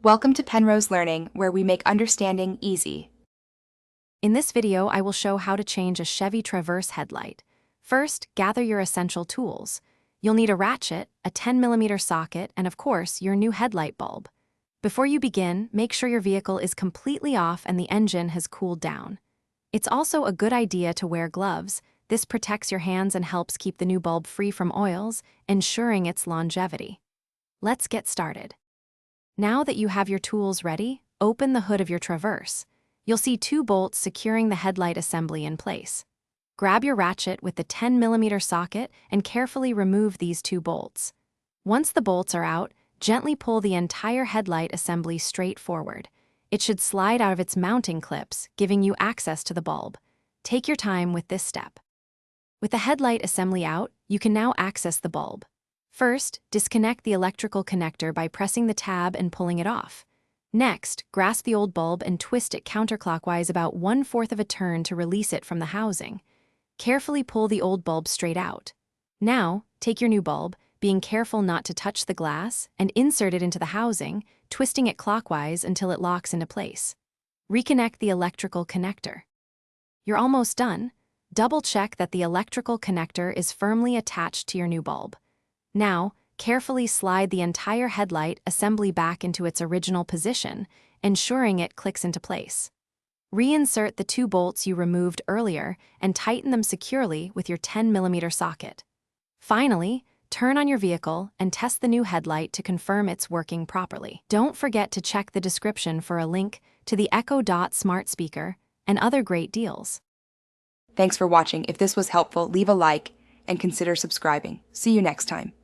Welcome to Penrose Learning, where we make understanding easy. In this video, I will show how to change a Chevy Traverse headlight. First, gather your essential tools. You'll need a ratchet, a 10mm socket, and of course, your new headlight bulb. Before you begin, make sure your vehicle is completely off and the engine has cooled down. It's also a good idea to wear gloves. This protects your hands and helps keep the new bulb free from oils, ensuring its longevity. Let's get started. Now that you have your tools ready, open the hood of your Traverse. You'll see two bolts securing the headlight assembly in place. Grab your ratchet with the 10mm socket and carefully remove these two bolts. Once the bolts are out, gently pull the entire headlight assembly straight forward. It should slide out of its mounting clips, giving you access to the bulb. Take your time with this step. With the headlight assembly out, you can now access the bulb. First, disconnect the electrical connector by pressing the tab and pulling it off. Next, grasp the old bulb and twist it counterclockwise about 1/4 of a turn to release it from the housing. Carefully pull the old bulb straight out. Now, take your new bulb, being careful not to touch the glass, and insert it into the housing, twisting it clockwise until it locks into place. Reconnect the electrical connector. You're almost done. Double-check that the electrical connector is firmly attached to your new bulb. Now, carefully slide the entire headlight assembly back into its original position, ensuring it clicks into place. Reinsert the two bolts you removed earlier and tighten them securely with your 10mm socket. Finally, turn on your vehicle and test the new headlight to confirm it's working properly. Don't forget to check the description for a link to the Echo Dot smart speaker and other great deals. Thanks for watching. If this was helpful, leave a like and consider subscribing. See you next time.